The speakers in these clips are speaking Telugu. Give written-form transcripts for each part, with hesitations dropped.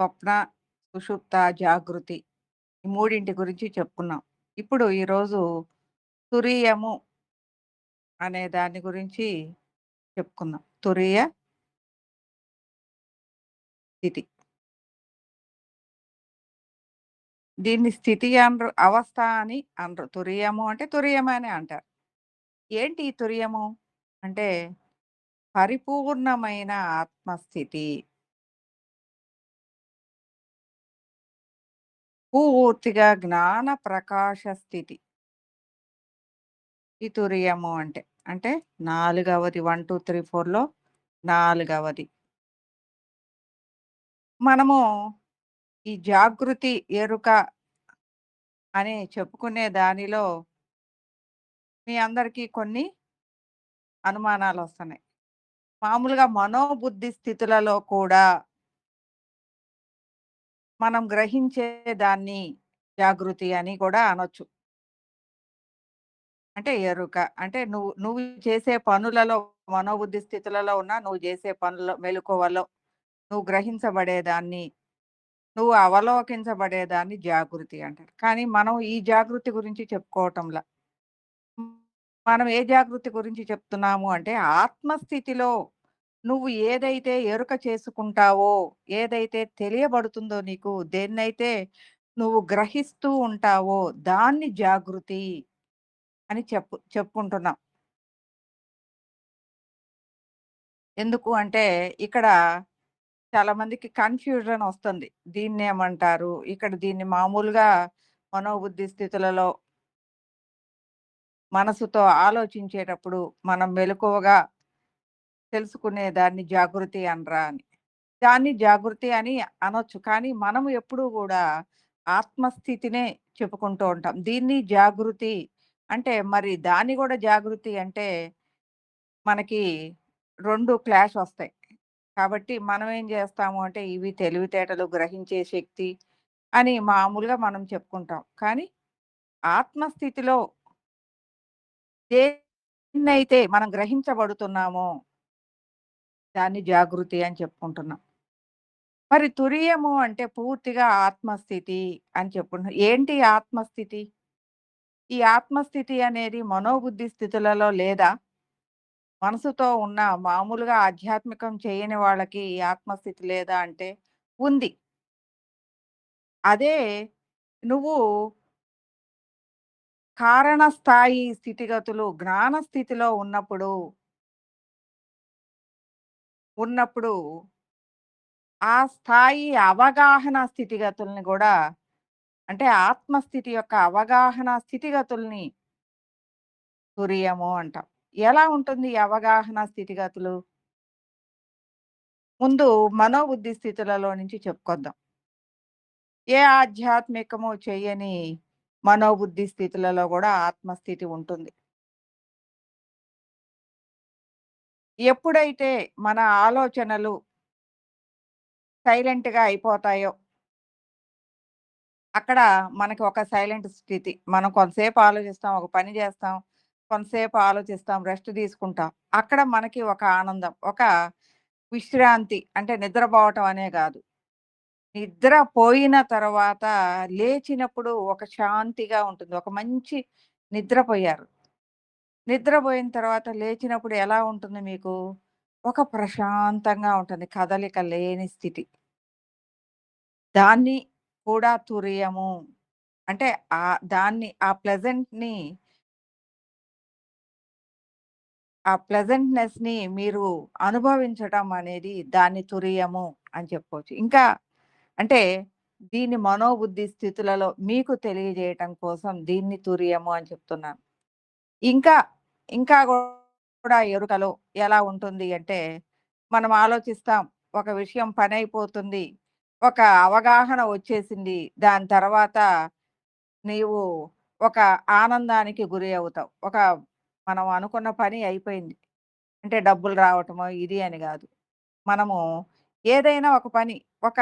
స్వప్న, సుషుప్త, జాగృతి ఈ మూడింటి గురించి చెప్పుకున్నాం. ఇప్పుడు ఈరోజు తురీయము అనే దాని గురించి చెప్పుకుందాం. తురీయ స్థితి. దీన్ని స్థితి అనరు, అవస్థ అని అనరు. తురీయము అంటే తురీయమే అని అంటారు. ఏంటి ఈ తురీయము? అంటే పరిపూర్ణమైన ఆత్మస్థితి. పూర్తిగా జ్ఞాన ప్రకాశ స్థితి. ఈ తురీయము అంటే. అంటే నాలుగవది 1, 2, 3, 4లో నాలుగవది. మనము ఈ జాగృతి, ఎరుక అని చెప్పుకునే దానిలో మీ అందరికీ కొన్ని అనుమానాలొస్తున్నాయి. మామూలుగా మనోబుద్ధి స్థితులలో కూడా మనం గ్రహించే దాన్ని జాగృతి అని కూడా అనొచ్చు. అంటే ఎరుక. అంటే నువ్వు నువ్వు చేసే పనులలో మనోబుద్ధి స్థితులలో ఉన్న నువ్వు చేసే పనుల్లో మెలకువలో నువ్వు గ్రహించబడేదాన్ని, నువ్వు అవలోకించబడేదాన్ని జాగృతి అంటారు. కానీ మనం ఈ జాగృతి గురించి చెప్పుకోవటంలా. హ్మ్. మనం ఏ జాగృతి గురించి చెప్తున్నాము అంటే, ఆత్మస్థితిలో నువ్వు ఏదైతే ఎరుక చేసుకుంటావో, ఏదైతే తెలియబడుతుందో నీకు, దేన్నైతే నువ్వు గ్రహిస్తూ ఉంటావో, దాన్ని జాగృతి అని చెప్పుకుంటున్నాం. ఎందుకు అంటే, ఇక్కడ చాలా మందికి కన్‌ఫ్యూజన్ ఒస్తుంది. దీన్నేమంటారు? ఇక్కడ దీన్ని మామూలుగా మనోబుద్ధి స్థితులలో మనసుతో ఆలోచించేటప్పుడు మనం మెలకువగా తెలుసుకునే దాన్ని జాగృతి అనరా అని. దాన్ని జాగృతి అని అనొచ్చు. కానీ మనము ఎప్పుడూ గూడా ఆత్మస్థితినే చెప్పుకుంటూ ఉంటాం. దీన్ని జాగృతి అంటే మరి దాన్ని గూడా జాగృతి అంటే మనకి 2 క్లాష్ ఒస్తాయి. కాబట్టి మనం ఏం జేస్తాము అంటే ఇవి తెలివితేటలు, గ్రహించే శక్తి అని మామూలుగా మనం చెప్పుకుంటాం. కానీ ఆత్మస్థితిలో దేన్నైతే మనం గ్రహించబడుతున్నామో దాన్ని జాగృతి అని చెప్పుకుంటున్నాం. మరి తురియము అంటే పూర్తిగా ఆత్మస్థితి అని చెప్పుకుంటున్నాం. ఏంటి ఆత్మస్థితి? ఈ ఆత్మస్థితి అనేది మనోబుద్ధి స్థితులలో లేదా? మనసుతో ఉన్న మామూలుగా ఆధ్యాత్మికం చేయని వాళ్ళకి ఈ ఆత్మస్థితి లేదా అంటే ఉంది. అదే నువ్వు కారణ స్థాయి స్థితిగతులు జ్ఞాన స్థితిలో ఉన్నప్పుడు ఆ స్థాయి అవగాహన స్థితిగతుల్ని గూడా అంటే ఆత్మస్థితి యొక్క అవగాహన స్థితిగతుల్ని తురియము అంటాం. ఎలా ఉంటుంది ఈ అవగాహన స్థితిగతులు? ముందు మనోబుద్ధి స్థితులలో నుంచి చెప్పుకొద్దాం. ఏ ఆధ్యాత్మికము చెయ్యని మనోబుద్ధి స్థితులలో గూడా ఆత్మస్థితి ఉంటుంది. ఎప్పుడైతే మన ఆలోచనలు సైలెంట్‌గా అయిపోతాయో, అక్కడ మనకి ఒక సైలెంట్ స్థితి. మనం కొంతసేపు ఆలోచిస్తాం, ఒక పని జేస్తాం, కొంతసేపు ఆలోచిస్తాం, రెస్ట్ తీసుకుంటాం. అక్కడ మనకి ఒక ఆనందం, ఒక విశ్రాంతి అంటే నిద్రపోవటం అనే గాదు. నిద్ర పోయిన తర్వాత లేచినప్పుడు ఒక శాంతిగా ఉంటుంది. ఒక మంచి నిద్రపోయారు. నిద్రపోయిన తర్వాత లేచినప్పుడు ఎలా ఉంటుంది మీకు? ఒక ప్రశాంతంగా ఉంటుంది. కదలిక లేని స్థితి. దాన్ని కూడా తురియము. అంటే దాన్ని ఆ ప్లెజెంట్‌నెస్‌ని మీరు అనుభవించటం అనేది దాన్ని తురియము అని చెప్పుకోవచ్చు. ఇంకా అంటే దీన్ని మనోబుద్ధి స్థితులలో మీకు తెలియజేయటం కోసం దీన్ని తురియము అని చెప్తున్నాను. ఇంకా, ఇంకా గూడా ఎరుకలో ఎలా ఉంటుంది అంటే, మనం ఆలోచిస్తాం. ఒక విషయం పనైపోతుంది. ఒక అవగాహన వచ్చేసింది. దాని తర్వాత నీవు ఒక ఆనందానికి గురి అవుతావు. మనం అనుకున్న పని అయిపోయింది. అంటే డబ్బులు రావటమో ఇది అని గాదు. మనము ఏదైనా ఒక పని ఒక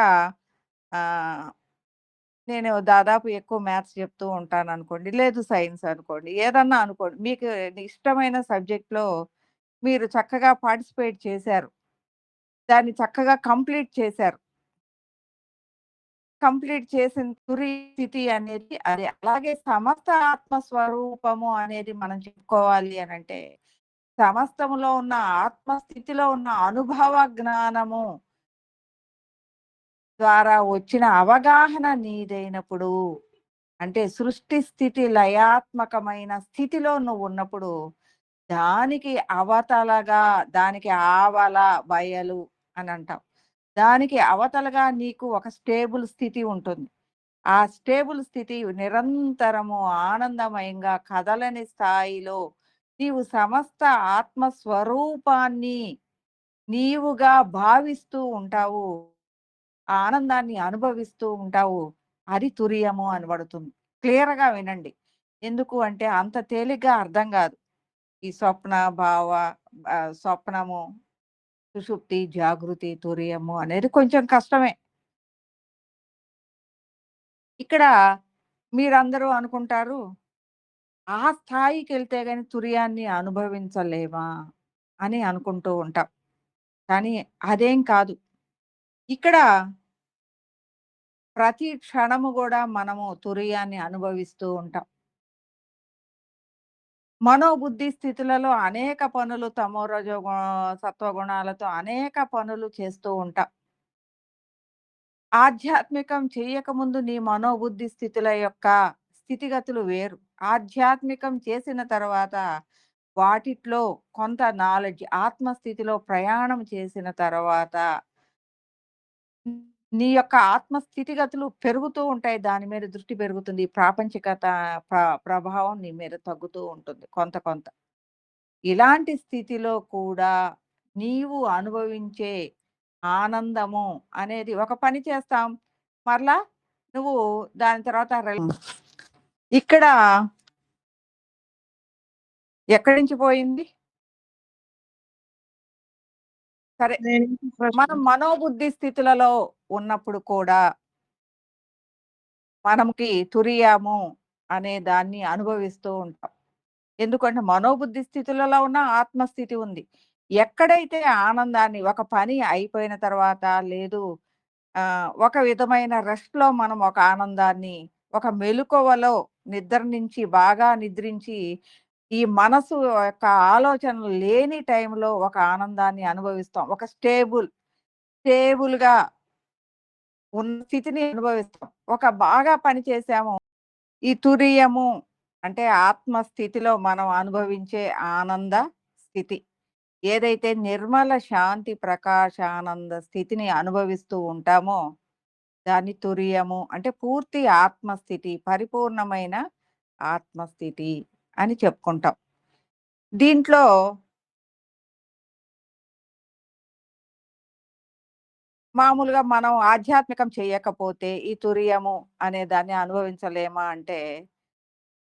ఆహ్, నేను దాదాపు ఎక్కువ మ్యాథ్స్ చెప్తూ ఉంటాననుకోండి. లేదు సైన్స్ అనుకోండి. ఏదన్నా అనుకోండి. మీకు ఇష్టమైన సబ్జెక్ట్‌లో మీరు చక్కగా పార్టిసిపేట్ చేశారు. దాన్ని చక్కగా కంప్లీట్ చేశారు. కంప్లీట్ చేసిన తురి స్థితి అనేది అది. అలాగే సమస్త ఆత్మ స్వరూపము అనేది మనం చెప్పుకోవాలి అనంటే, సమస్తములో ఉన్న ఆత్మ స్థితిలో ఉన్న అనుభవ జ్ఞానము ద్వారా వచ్చిన అవగాహన నీదైనప్పుడు, అంటే సృష్టి స్థితి లయాత్మకమైన స్థితిలో నువ్వున్నప్పుడు, దానికి అవతలగా, దానికి ఆవల బయలు అనంటాం. దానికి అవతలగా నీకు ఒక స్టేబుల్ స్థితి ఉంటుంది. ఆ స్టేబుల్ స్థితి నిరంతరము ఆనందమయంగా కదలని స్థాయిలో నీవు సమస్త ఆత్మ స్వరూపాన్ని నీవుగా భావిస్తూ ఉంటావు. ఆ ఆనందాన్ని అనుభవిస్తూ ఉంటావు. అది తురియము అనబడుతుంది. క్లియర్‌గా వినండి. ఎందుకు అంటే అంత తేలిగ్గా అర్థం గాదు. ఈ స్వప్న, భావ స్వప్నము, సుషుప్తి, జాగృతి, తురియము అనేది కొంచెం కష్టమే. ఇక్కడ మీరందరూ అనుకుంటారు, ఆ స్థాయికెళ్తే గాని తురియాన్ని అనుభవించలేమా అని అనుకుంటూ ఉంటాం. కానీ అదేం కాదు. ఇక్కడ ప్రతి క్షణము గూడా మనము తురియాన్ని అనుభవిస్తూ ఉంటాం. మనోబుద్ధి స్థితులలో అనేక పనులు తమో రజో సత్వగుణాలతో అనేక పనులు చేస్తూ ఉంటాం. ఆధ్యాత్మికం చేయకముందు నీ మనోబుద్ధి స్థితుల యొక్క స్థితిగతులు వేరు. ఆధ్యాత్మికం చేసిన తర్వాత వాటిట్లో కొంత నాలెడ్జ్ ఆత్మస్థితిలో ప్రయాణం చేసిన తర్వాత నీ యొక్క ఆత్మ స్థితిగతులు పెరుగుతూ ఉంటాయి. దాని మీద దృష్టి పెరుగుతుంది. ప్రాపంచికత ప్రభావం నీ మీద తగ్గుతూ ఉంటుంది కొంత కొంత. ఇలాంటి స్థితిలో కూడా నీవు అనుభవించే ఆనందము అనేది ఒక పని చేస్తాం. మరలా నువ్వు దాని తర్వాత ఇక్కడ ఎక్కడి నుంచి పోయింది? సరే. మనం మనోబుద్ధి స్థితులలో ఉన్నప్పుడు కూడా మనకి తురియాము అనే దాన్ని అనుభవిస్తూ ఉంటాం. ఎందుకంటే మనోబుద్ధి స్థితులలో ఉన్న ఆత్మస్థితి ఉంది. ఎక్కడైతే ఆనందాన్ని ఒక పని అయిపోయిన తర్వాత లేదు ఒక విధమైన రెస్ట్‌లో మనం ఒక ఆనందాన్ని, ఒక మెలుకువలో నిద్ర నుంచి బాగా నిద్రించి, ఈ మనసు యొక్క ఆలోచనలు లేని టైంలో ఒక ఆనందాన్ని అనుభవిస్తాం. ఒక స్టేబుల్‌గా ఉన్న స్థితిని అనుభవిస్తాం. ఒక బాగా పని చేశాము. ఈ తురియము అంటే ఆత్మ స్థితిలో మనం అనుభవించే ఆనంద స్థితి. ఏదైతే నిర్మల శాంతి ప్రకాశానంద స్థితిని అనుభవిస్తూ ఉంటామో, దాన్ని తురియము అంటే పూర్తి ఆత్మస్థితి, పరిపూర్ణమైన ఆత్మస్థితి అని చెప్పుకుంటాం. దీంట్లో మామూలుగా మనం ఆధ్యాత్మికం చేయకపోతే ఈ తురియము అనే దాన్ని అనుభవించలేమా అంటే,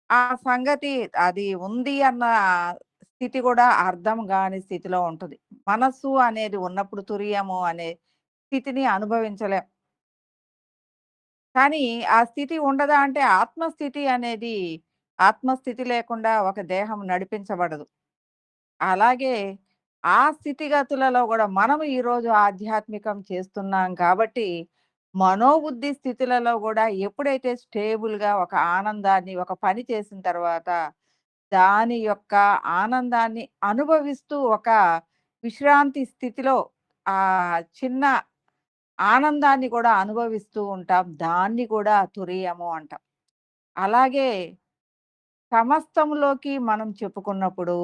ఆ సంగతి అది ఉంది అన్న స్థితి కూడా అర్థం గాని స్థితిలో ఉంటది. మనస్సు అనేది ఉన్నప్పుడు తురియము అనే స్థితిని అనుభవించలేం. కానీ ఆ స్థితి ఉండదా అంటే ఆత్మస్థితి అనేది ఆత్మస్థితి లేకుండా ఒక దేహం నడిపించబడదు. అలాగే ఆ స్థితిగతులలో గూడా మనం ఈరోజు ఆధ్యాత్మికం చేస్తున్నాం కాబట్టి, మనోబుద్ధి స్థితులలో గూడా ఎప్పుడైతే స్టేబుల్‌గా ఒక ఆనందాన్ని ఒక పని చేసిన తర్వాత, దాని యొక్క ఆనందాన్ని అనుభవిస్తూ ఒక విశ్రాంతి స్థితిలో చిన్న ఆనందాన్ని కూడా అనుభవిస్తూ ఉంటాం. దాన్ని కూడా తురీయము అంటాం. అలాగే సమస్తములోకి మనం చెప్పుకున్నప్పుడు,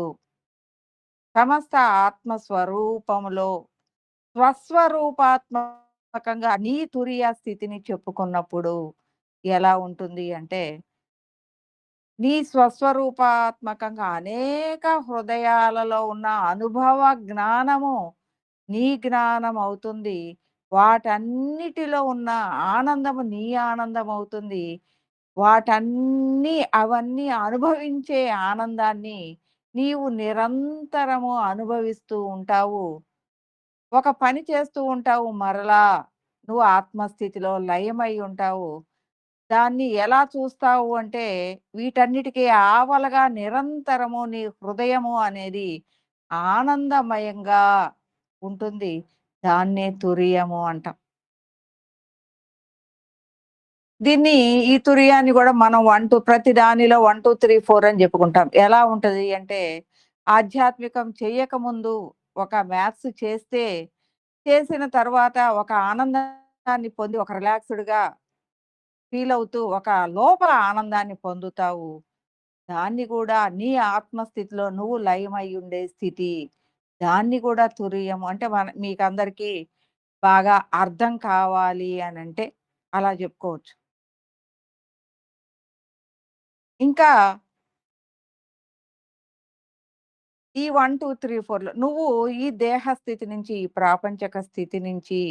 సమస్త ఆత్మ స్వరూపములో స్వస్వరూపాత్మకంగా నీ తురియ స్థితిని చెప్పుకున్నప్పుడు ఎలా ఉంటుంది అంటే, నీ స్వస్వరూపాత్మకంగా అనేక హృదయాలలో ఉన్న అనుభవ జ్ఞానము నీ జ్ఞానం అవుతుంది. వాటన్నిటిలో ఉన్న ఆనందము నీ ఆనందం అవుతుంది. అవన్నీ అనుభవించే ఆనందాన్ని నీవు నిరంతరము అనుభవిస్తూ ఉంటావు. ఒక పని చేస్తూ ఉంటావు మరలా నువ్వు ఆత్మస్థితిలో లయమై ఉంటావు. దాన్ని ఎలా చూస్తావు అంటే వీటన్నిటికి ఆవలగా నిరంతరము నీ హృదయము అనేది ఆనందమయంగా ఉంటుంది. దాన్నే తురియము అంటాం. దీన్ని ఈ తురియాన్ని గూడా మనం 1, ప్రతి దానిలో 1, 2, 3, 4 అని జెప్పుకుంటాం. ఎలా ఉంటది అంటే, ఆధ్యాత్మికం చెయ్యకముందు ఒక మ్యాథ్స్ చేస్తే, చేసిన తర్వాత ఒక ఆనందాన్ని పొంది, ఒక రిలాక్స్‌డ్‌గా ఫీలవుతూ, ఒక లోపల ఆనందాన్ని పొందుతావు. దాన్ని గూడా నీ ఆత్మస్థితిలో నువ్వు లయమయ్యుండే స్థితి. దాన్ని గూడా తురియం అంటే మీకందరికీ బాగా అర్థం కావాలి అనంటే అలా జెప్పుకోవచ్చు. ఇంకా ఈ 1, 2, 3, 4లో నువ్వు ఈ దేహ స్థితి నుంచి, ఈ ప్రాపంచక స్థితి నుంచి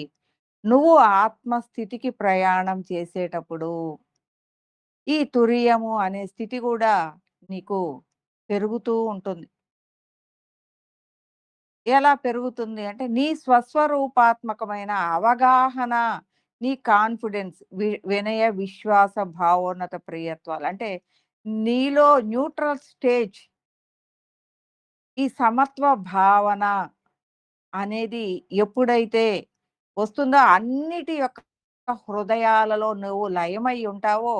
నువ్వు ఆత్మస్థితికి ప్రయాణం చేసేటప్పుడు, ఈ తురియము అనే స్థితి గూడా నీకు పెరుగుతూ ఉంటుంది. ఎలా పెరుగుతుంది అంటే, నీ స్వస్వరూపాత్మకమైన అవగాహన, నీ కాన్ఫిడెన్స్, వినయ, విశ్వాస, భావోన్నత ప్రియత్వాలు. అంటే నీలో న్యూట్రల్ స్టేజ్, ఈ సమత్వ భావన అనేది ఎప్పుడైతే వస్తుందో, అన్నిటి యొక్క హృదయాలలో నువ్వు లయమై ఉంటావో,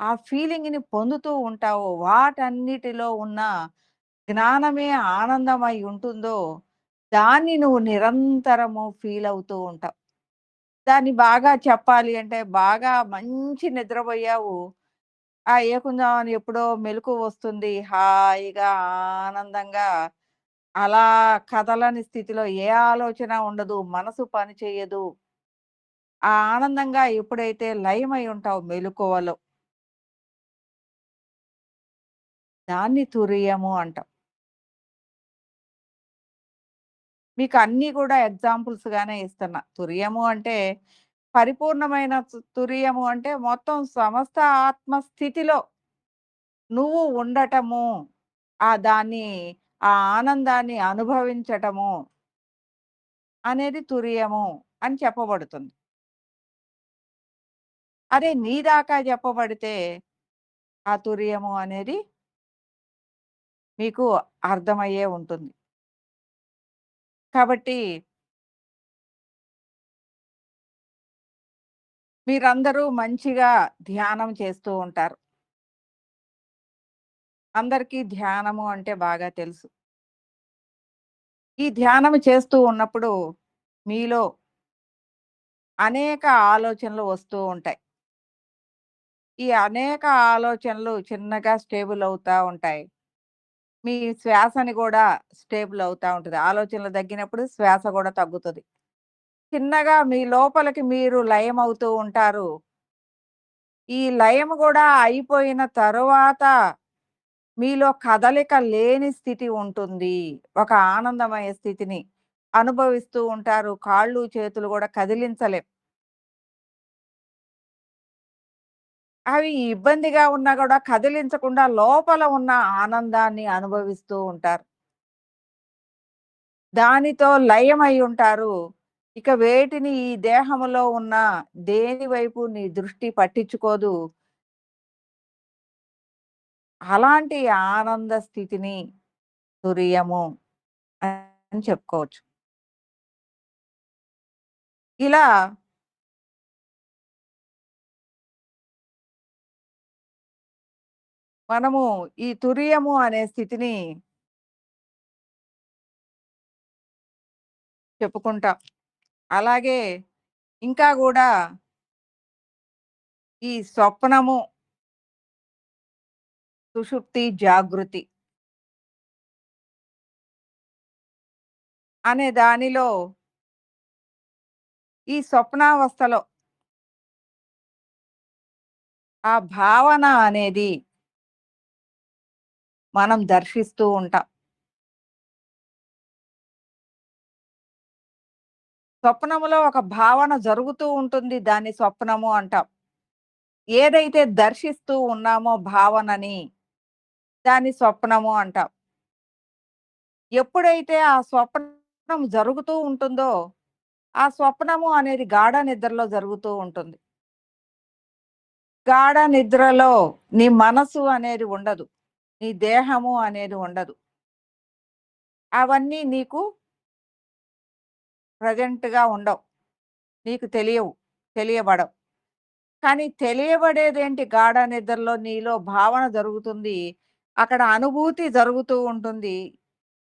ఆ ఫీలింగ్‌ని పొందుతూ ఉంటావో, వాటన్నిటిలో ఉన్న జ్ఞానమే ఆనందమై ఉంటుందో, దాన్ని నువ్వు నిరంతరము ఫీల్ అవుతూ ఉంటావు. దాన్ని బాగా చెప్పాలి అంటే, బాగా మంచి నిద్రపోయావు. ఏకుందామని ఎప్పుడో మెలుకువ వస్తుంది. హాయిగా, ఆనందంగా, అలా కదలని స్థితిలో ఏ ఆలోచన ఉండదు. మనసు పని చేయదు. ఆ ఆనందంగా ఎప్పుడైతే లయమై ఉంటావో మెలుకువలో, దాన్ని తురియము అంటాం. మీకు అన్నీ కూడా ఎగ్జాంపుల్స్‌గానే ఇస్తున్నా. తురియము అంటే పరిపూర్ణమైన తురియము అంటే మొత్తం సమస్త ఆత్మ స్థితిలో నువ్వు ఉండటము. దాన్ని, ఆ ఆనందాన్ని అనుభవించటము అనేది తురియము అని చెప్పబడుతుంది. అదే నీ దాకా చెప్పబడితే ఆ తురియము అనేది మీకు అర్థమయ్యే ఉంటుంది. కాబట్టి మీరందరూ మంచిగా ధ్యానం చేస్తూ ఉంటారు. అందరికీ ధ్యానము అంటే బాగా తెలుసు. ఈ ధ్యానం చేస్తూ ఉన్నప్పుడు మీలో అనేక ఆలోచనలు వస్తూ ఉంటాయి. ఈ అనేక ఆలోచనలు చిన్నగా స్టేబుల్ అవుతా ఉంటాయి. మీ శ్వాసని గూడా స్టేబుల్ అవుతా ఉంటది. ఆలోచనలు తగ్గినప్పుడు శ్వాస గూడా తగ్గుతది. చిన్నగా మీ లోపలికి మీరు లయమవుతూ ఉంటారు. ఈ లయం గూడా అయిపోయిన తరువాత మీలో కదలిక లేని స్థితి ఉంటుంది. ఒక ఆనందమయ స్థితిని అనుభవిస్తూ ఉంటారు. కాళ్ళు, చేతులు గూడా కదిలించలేం. అవి ఇబ్బందిగా ఉన్నా గూడా కదిలించకుండా లోపల ఉన్న ఆనందాన్ని అనుభవిస్తూ ఉంటారు. దానితో లయమై ఉంటారు. ఇక వేటిని, ఈ దేహములో ఉన్న దేని వైపు నీ దృష్టి పట్టించుకోదు. అలాంటి ఆనంద స్థితిని తురియము అని చెప్పుకోవచ్చు. ఇలా మనము ఈ తురియము అనే స్థితిని చెప్పుకుంటాం. అలాగే ఇంకా గూడా ఈ స్వప్నము, సుషుప్తి, జాగృతి అనే దానిలో, ఈ స్వప్నావస్థలో ఆ భావన అనేది మనం దర్శిస్తూ ఉంటాం. స్వప్నములో ఒక భావన జరుగుతూ ఉంటుంది. దాన్ని స్వప్నము అంటాం. ఏదైతే దర్శిస్తూ ఉన్నామో భావనని, దాన్ని స్వప్నము అంటాం. ఎప్పుడైతే ఆ స్వప్నం జరుగుతూ ఉంటుందో, ఆ స్వప్నము అనేది గాఢ నిద్రలో జరుగుతూ ఉంటుంది. గాఢ నిద్రలో నీ మనసు అనేది ఉండదు. నీ దేహము అనేది ఉండదు. అవన్నీ నీకు ప్రెజెంట్‌గా ఉండవు. నీకు తెలియవు. తెలియబడవు. కానీ తెలియబడేదేంటి గాఢ నిద్రలో నీలో భావన జరుగుతుంది. అక్కడ అనుభూతి జరుగుతూ ఉంటుంది.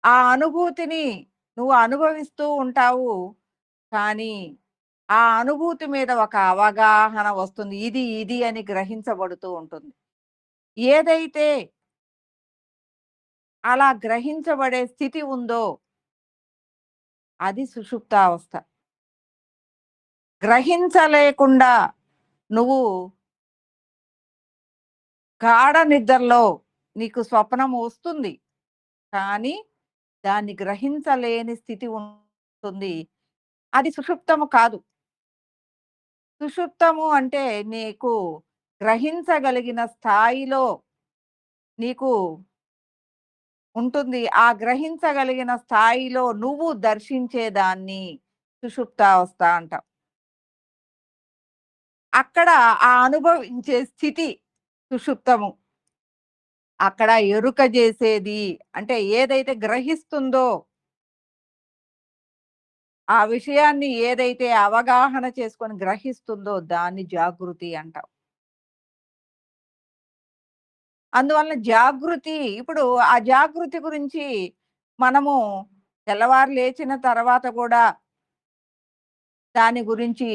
ఆ అనుభూతిని నువ్వు అనుభవిస్తూ ఉంటావు. కానీ, ఆ అనుభూతి మీద ఒక అవగాహన వస్తుంది. ఇది అని గ్రహించబడుతూ ఉంటుంది. ఏదైతే అలా గ్రహించబడే స్థితి ఉందో అది సుషుప్తావస్థ. గ్రహించలేకుండా నువ్వు గాఢ నిద్రలో నీకు స్వప్నం వస్తుంది. కానీ దాన్ని గ్రహించలేని స్థితి ఉంటుంది. అది సుషుప్తము కాదు. సుషుప్తము అంటే నీకు గ్రహించగలిగిన స్థాయిలో నీకు ఉంటుంది. ఆ గ్రహించగలిగిన స్థాయిలో నువ్వు దర్శించేదాన్ని సుషుప్తావస్థ అంటాం. అక్కడ ఆ అనుభవించే స్థితి సుషుప్తము. అక్కడ ఎరుక జేసేది అంటే ఏదైతే గ్రహిస్తుందో, ఆ విషయాన్ని ఏదైతే అవగాహన చేసుకొని గ్రహిస్తుందో దాన్ని జాగృతి అంటాం. అందువలన జాగృతి ఇప్పుడు ఆ జాగృతి గురించి మనము తెల్లవారు లేచిన తర్వాత కూడా దాని గురించి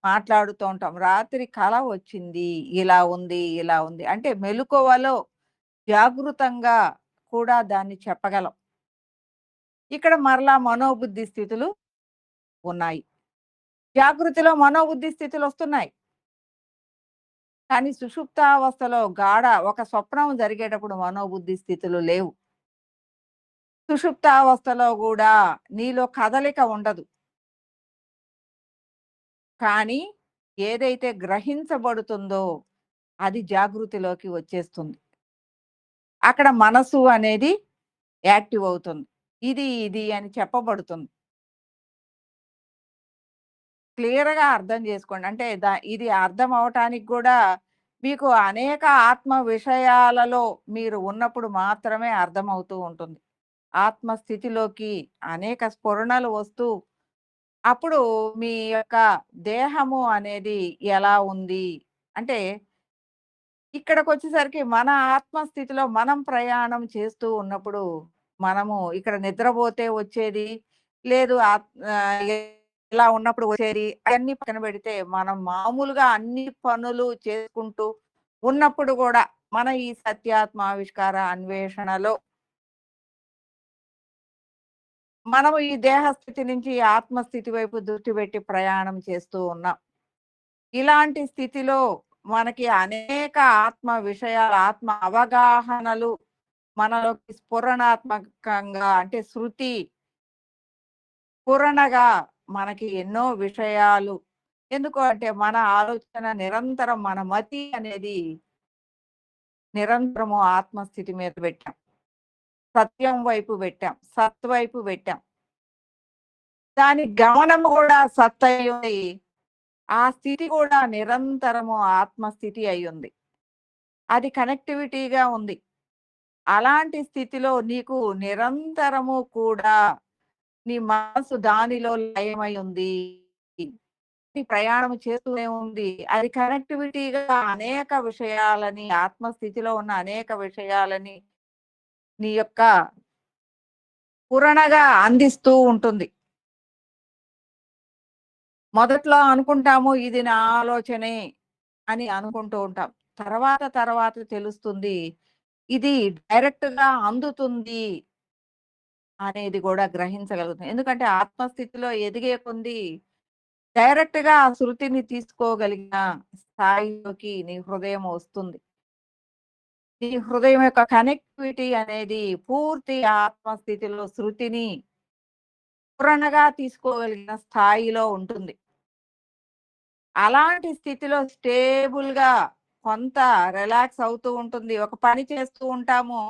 మాట్లాడుతూ ఉంటాం. రాత్రి కల వచ్చింది. ఇలా ఉంది, ఇలా ఉంది. అంటే మెలకువలో జాగృతంగా కూడా దాన్ని చెప్పగలం. ఇక్కడ మరలా మనోబుద్ధి స్థితులు ఉన్నాయి. జాగృతిలో మనోబుద్ధి స్థితులొస్తున్నాయి. కానీ సుషుప్తావస్థలో ఒక స్వప్నం జరిగేటప్పుడు మనోబుద్ధి స్థితులు లేవు. సుషుప్తావస్థలో గూడా నీలో కదలిక ఉండదు. కానీ ఏదైతే గ్రహించబడుతుందో అది జాగృతిలోకి వచ్చేస్తుంది. అక్కడ మనసు అనేది యాక్టివ్ అవుతుంది. ఇది అని చెప్పబడుతుంది. క్లియర్‌గా అర్థం జేసుకోండి. అంటే ఇది అర్థం అవ్వటానికి గూడా మీకు అనేక ఆత్మ విషయాలలో మీరు ఉన్నప్పుడు మాత్రమే అర్థమవుతూ ఉంటుంది. ఆత్మ స్థితిలోకి అనేక స్ఫురణలు వస్తూ, అప్పుడు మీ యొక్క దేహము అనేది ఎలా ఉంది? అంటే ఇక్కడికొచ్చేసరికి మన ఆత్మస్థితిలో మనం ప్రయాణం చేస్తూ ఉన్నప్పుడు, మనము ఇక్కడ నిద్రపోతే వచ్చేది, లేదు ఇలా ఉన్నప్పుడు వచ్చేది అయన్నీ పక్కన పెడితే, మనం మామూలుగా అన్ని పనులు చేసుకుంటూ ఉన్నప్పుడు గూడా, మన ఈ సత్యాత్మావిష్కార అన్వేషణలో మనము ఈ దేహ స్థితి నుంచి ఆత్మస్థితి వైపు దృష్టి పెట్టి ప్రయాణం చేస్తూ ఉన్నాం. ఇలాంటి స్థితిలో మనకి అనేక ఆత్మ విషయాలు, ఆత్మ అవగాహనలు మనలోకి స్ఫురణాత్మకంగా అంటే స్ఫురణగా మనకి ఎన్నో విషయాలు ఎందుకు అంటే మన ఆలోచన నిరంతరం మన మతి అనేది నిరంతరము ఆత్మస్థితి మీద పెట్టాం. సత్యం వైపు పెట్టాం. సత్ వైపు పెట్టాం. దాని గమనం కూడా సత్ అయ్యుంది. ఆ స్థితి కూడా నిరంతరము ఆత్మస్థితి అయ్యుంది. అది కనెక్టివిటీగా ఉంది. అలాంటి స్థితిలో నీకు నిరంతరము కూడా నీ మనసు దానిలో లయమై ఉంది. నీ ప్రయాణం చేస్తూనే ఉంది. అది కనెక్టివిటీగా అనేక విషయాలని ఆత్మస్థితిలో ఉన్న అనేక విషయాలని నీ యొక్క పూరణగా అందిస్తూ ఉంటుంది. మొదట్లో అనుకుంటాము ఇది నా ఆలోచనే అని అనుకుంటూ ఉంటాం. తర్వాత తెలుస్తుంది. ఇది డైరెక్ట్‌గా అందుతుంది అనేది గూడా గ్రహించగలుగుతాం. ఎందుకంటే ఆత్మస్థితిలో ఎదిగే కొంది డైరెక్ట్‌గా ఆ శృతిని తీసుకోగలిగిన స్థాయిలోకి నీ హృదయం వస్తుంది. నీ హృదయం యొక్క కనెక్టివిటీ అనేది పూర్తి ఆత్మస్థితిలో శృతిని పూరణగా తీసుకోగలిగిన స్థాయిలో ఉంటుంది. అలాంటి స్థితిలో స్టేబుల్‌గా కొంత రిలాక్స్ అవుతూ ఉంటుంది. ఒక పని చేస్తూ ఉంటాము.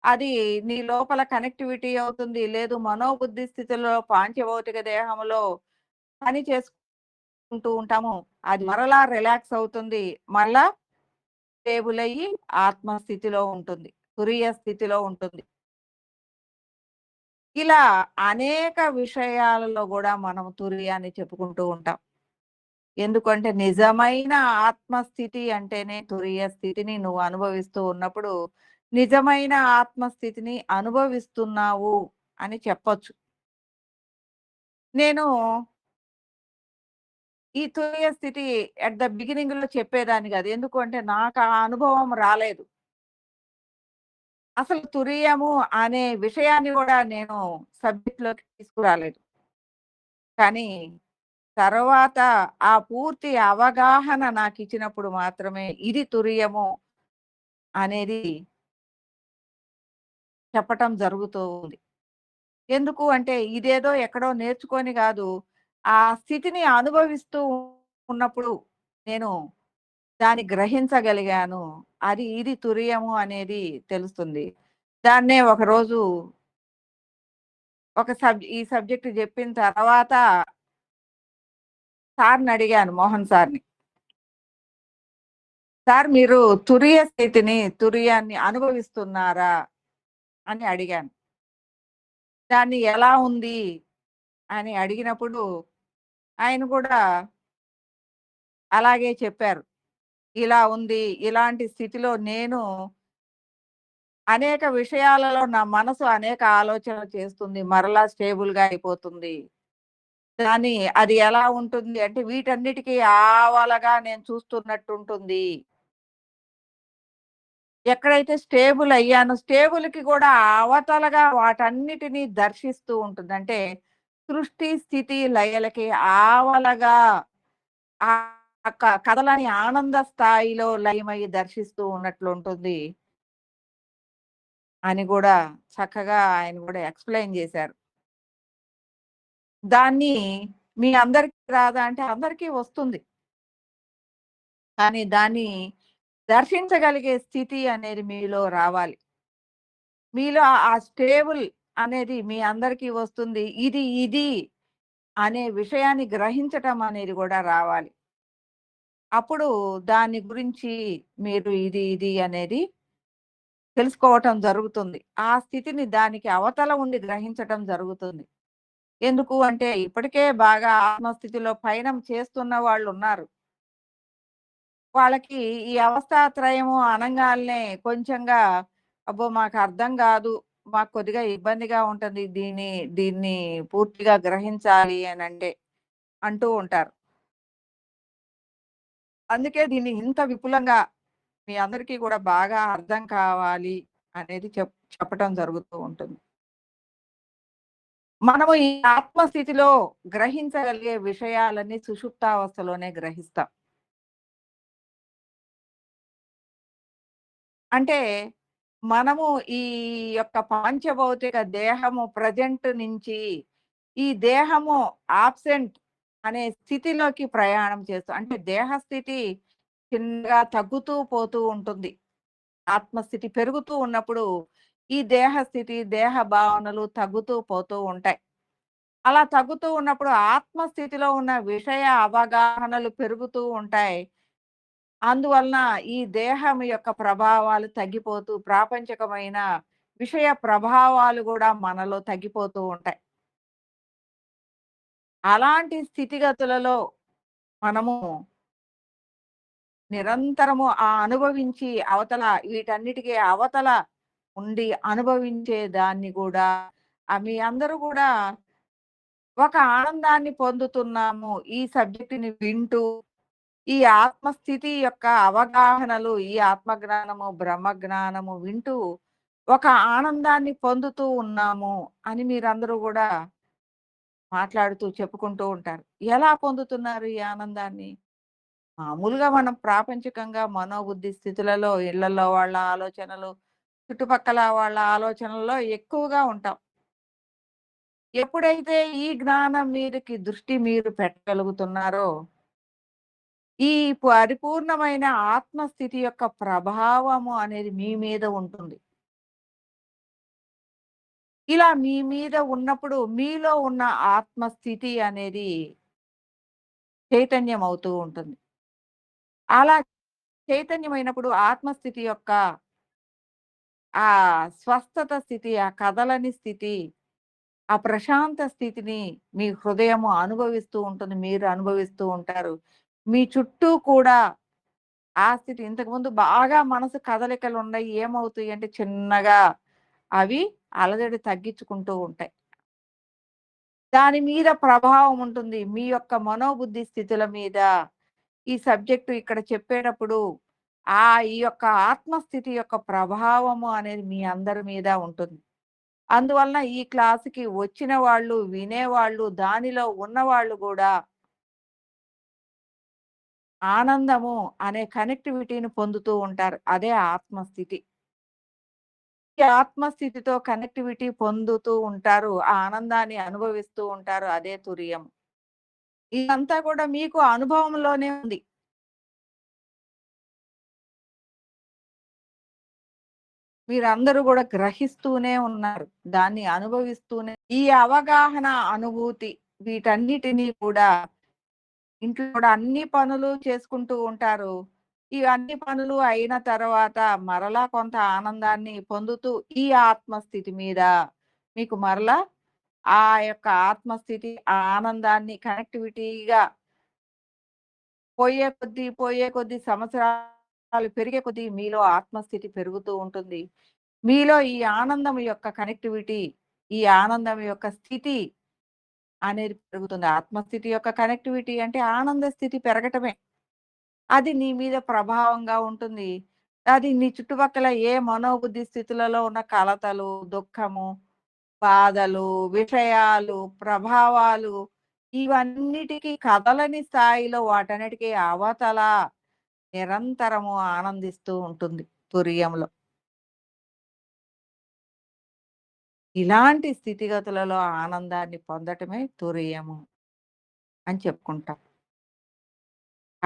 అది నీ లోపల కనెక్టివిటీ అవుతుంది. లేదు మనోబుద్ధి స్థితిలో పాంచభౌతిక దేహంలో పని చేసుకుంటూ ఉంటాము. అది మరలా రిలాక్స్ అవుతుంది. మళ్ళా స్టేబుల్ అయ్యి ఆత్మ స్థితిలో ఉంటుంది. తురీయ స్థితిలో ఉంటుంది. ఇలా అనేక విషయాలలో గూడా మనం తురీయాన్ని చెప్పుకుంటూ ఉంటాం. ఎందుకంటే నిజమైన ఆత్మస్థితి అంటేనే తురీయ స్థితిని నువ్వు అనుభవిస్తూ ఉన్నప్పుడు, నిజమైన ఆత్మస్థితిని అనుభవిస్తున్నావు అని చెప్పొచ్చు. నేను ఈ తురీయ స్థితి అట్ ద బిగినింగ్‌లో చెప్పేదాన్ని గాదు. ఎందుకు అంటే నాకు ఆ అనుభవం రాలేదు. అసలు తురీయము అనే విషయాన్ని గూడా నేను సబ్జెక్ట్‌లోకి తీసుకురాలేదు. కానీ తర్వాత ఆ పూర్తి అవగాహన నాకిచ్చినప్పుడు మాత్రమే ఇది తురియము అనేది చెప్పటం జరుగుతూ ఉంది. ఎందుకు అంటే ఇదేదో ఎక్కడో నేర్చుకొని గాదు. ఆ స్థితిని అనుభవిస్తూ ఉన్నప్పుడు నేను దాన్ని గ్రహించగలిగాను. ఇది తురియము అనేది తెలుస్తుంది. దాన్నే ఒకరోజు ఈ సబ్జెక్ట్ జెప్పిన తర్వాత సార్‌నడిగాను మోహన్ సార్‌ని. సార్ మీరు తురియాన్ని అనుభవిస్తున్నారా? అని అడిగాను. దాన్ని ఎలా ఉంది? అని అడిగినప్పుడు ఆయన కూడా అలాగే చెప్పారు. ఇలా ఉంది. ఇలాంటి స్థితిలో నేను అనేక విషయాలలో నా మనసు అనేక ఆలోచనలు చేస్తుంది. మరలా స్టేబుల్‌గా అయిపోతుంది. కానీ అది ఎలా ఉంటుంది అంటే వీటన్నిటికి ఆవలగా నేను చూస్తున్నట్టుంటుంది. ఎక్కడైతే స్టేబుల్ అయ్యానో, స్టేబుల్‌కి కూడా అవతలగా వాటన్నిటిని దర్శిస్తూ ఉంటుంది. అంటే సృష్టి, స్థితి, లయలకి ఆవలగా ఆ కథలని ఆనంద స్థాయిలో లయమై దర్శిస్తూ ఉన్నట్లుంటుంది అని గూడా చక్కగా ఆయన గూడా ఎక్స్‌ప్లెయిన్ జేశారు. దాన్ని మీ అందరికి రాదా అంటే అందరికీ వస్తుంది. కానీ దాన్ని దర్శించగలిగే స్థితి అనేది మీలో రావాలి. మీలో ఆ స్టేబుల్ అనేది మీ అందరికీ వస్తుంది. ఇది అనే విషయాన్ని గ్రహించటం అనేది గూడా రావాలి. అప్పుడు దాని గురించి మీరు ఇది అనేది తెలుసుకోవటం జరుగుతుంది. ఆ స్థితిని దానికి అవతల ఉండి గ్రహించటం జరుగుతుంది. ఎందుకు అంటే ఇప్పటికే బాగా ఆత్మస్థితిలో పయనం చేస్తున్న వాళ్ళున్నారు. వాళ్ళకి ఈ అవస్థాత్రయము అనంగాల్నే కొంచెంగా అబ్బో! మాకర్థం గాదు. మాకు కొద్దిగా ఇబ్బందిగా ఉంటది. దీన్ని పూర్తిగా గ్రహించాలి అనంటే అంటూ ఉంటారు. అందుకే దీన్ని ఇంత విపులంగా మీ అందరికీ గూడా బాగా అర్థం కావాలి అనేది చెప్పటం జరుగుతూ ఉంటుంది. మనము ఈ ఆత్మస్థితిలో గ్రహించగలిగే విషయాలన్నీ సుషుప్తావస్థలోనే గ్రహిస్తాం. అంటే మనము ఈ యొక్క పాంచభౌతిక దేహము ప్రెజెంట్ నుంచి ఈ దేహము ఆబ్సెంట్ అనే స్థితిలోకి ప్రయాణం చేస్తాం. అంటే దేహ స్థితి చిన్నగా తగ్గుతూ పోతూ ఉంటుంది. ఆత్మస్థితి పెరుగుతూ ఉన్నప్పుడు ఈ దేహ స్థితి, దేహ భావనలు తగ్గుతూ పోతూ ఉంటాయి. అలా తగ్గుతూ ఉన్నప్పుడు ఆత్మస్థితిలో ఉన్న విషయ అవగాహనలు పెరుగుతూ ఉంటాయి. అందువలన ఈ దేహం యొక్క ప్రభావాలు తగ్గిపోతూ ప్రాపంచికమైన విషయ ప్రభావాలు గూడా మనలో తగ్గిపోతూ ఉంటాయి. అలాంటి స్థితిగతులలో మనము నిరంతరము అనుభవించి వీటన్నిటికి అవతల ఉండి అనుభవించే దాన్ని గూడా మీ అందరూ గూడా ఒక ఆనందాన్ని పొందుతున్నాము. ఈ సబ్జెక్ట్‌ని వింటూ, ఈ ఆత్మస్థితి యొక్క అవగాహనలు, ఈ ఆత్మజ్ఞానము, బ్రహ్మజ్ఞానము వింటూ ఒక ఆనందాన్ని పొందుతూ ఉన్నాము అని మీరందరూ గూడా మాట్లాడుతూ చెప్పుకుంటూ ఉంటారు. ఎలా పొందుతున్నారు ఈ ఆనందాన్ని? మామూలుగా మనం ప్రాపంచికంగా మనోబుద్ధి స్థితులలో, ఇళ్ళల్లో వాళ్ళ ఆలోచనలు, చుట్టుపక్కల వాళ్ళ ఆలోచనల్లో ఎక్కువగా ఉంటాం. ఎప్పుడైతే ఈ జ్ఞానం మీదకి దృష్టి మీరు పెట్టగలుగుతున్నారో, ఈ పరిపూర్ణమైన ఆత్మస్థితి యొక్క ప్రభావము అనేది మీ మీద ఉంటుంది. ఇలా మీ మీద ఉన్నప్పుడు మీలో ఉన్న ఆత్మస్థితి అనేది చైతన్యం అవుతూ ఉంటుంది. అలా చైతన్యమైనప్పుడు ఆత్మస్థితి యొక్క ఆ స్వస్థత స్థితి, ఆ కదలని స్థితి, ఆ ప్రశాంత స్థితిని మీ హృదయము అనుభవిస్తూ ఉంటుంది. మీరు అనుభవిస్తూ ఉంటారు. మీ చుట్టూ కూడా ఆ స్థితి ఇంతకుముందు బాగా మనసు కదలికలున్నాయి. ఏమవుతాయి అంటే చిన్నగా అవి అలజడి తగ్గించుకుంటూ ఉంటాయి. దాని మీద ప్రభావం ఉంటుంది. మీ యొక్క మనోబుద్ధి స్థితుల మీద. ఈ సబ్జెక్ట్ ఇక్కడ చెప్పేటప్పుడు ఈ యొక్క ఆత్మస్థితి యొక్క ప్రభావము అనేది మీ అందరి మీద ఉంటుంది. అందువలన ఈ క్లాస్‌కి వచ్చిన వాళ్ళు, వినేవాళ్ళు, దానిలో ఉన్నవాళ్ళు గూడా ఆనందము అనే కనెక్టివిటీని పొందుతూ ఉంటారు. అదే ఆత్మస్థితి. ఈ ఆత్మస్థితితో కనెక్టివిటీ పొందుతూ ఉంటారు. ఆ ఆనందాన్ని అనుభవిస్తూ ఉంటారు. అదే తురియం. ఇదంతా కూడా మీకు అనుభవంలోనే ఉంది. మీరందరూ గూడా గ్రహిస్తూనే ఉన్నారు. దాన్ని అనుభవిస్తూనే ఈ అవగాహన, అనుభూతి వీటన్నిటిని కూడా ఇంట్లో కూడా అన్ని పనులు చేసుకుంటూ ఉంటారు. ఈ అన్ని పనులు అయిన తర్వాత మరలా కొంత ఆనందాన్ని పొందుతూ ఈ ఆత్మస్థితి మీద మీకు మరలా ఆ యొక్క ఆత్మస్థితి, ఆ ఆనందాన్ని కనెక్టివిటీగా పోయే కొద్దీ సంవత్సరాలు పెరిగే కొద్దీ మీలో ఆత్మస్థితి పెరుగుతూ ఉంటుంది. మీలో ఈ ఆనందం యొక్క కనెక్టివిటీ, ఈ ఆనందం యొక్క స్థితి అనేది పెరుగుతుంది. ఆత్మస్థితి యొక్క కనెక్టివిటీ అంటే ఆనంద స్థితి పెరగటమే. అది నీ మీద ప్రభావంగా ఉంటుంది. అది నీ చుట్టుపక్కల ఏ మనోబుద్ధి స్థితులలో ఉన్న కలతలు, దుఃఖము, బాధలు, విషయాలు, ప్రభావాలు ఇవన్నిటికి కదలని స్థాయిలో వాటన్నిటికి అవతల నిరంతరము ఆనందిస్తూ ఉంటుంది తురియంలో. ఇలాంటి స్థితిగతులలో ఆనందాన్ని పొందటమే తురియము అని చెప్పుకుంటాం.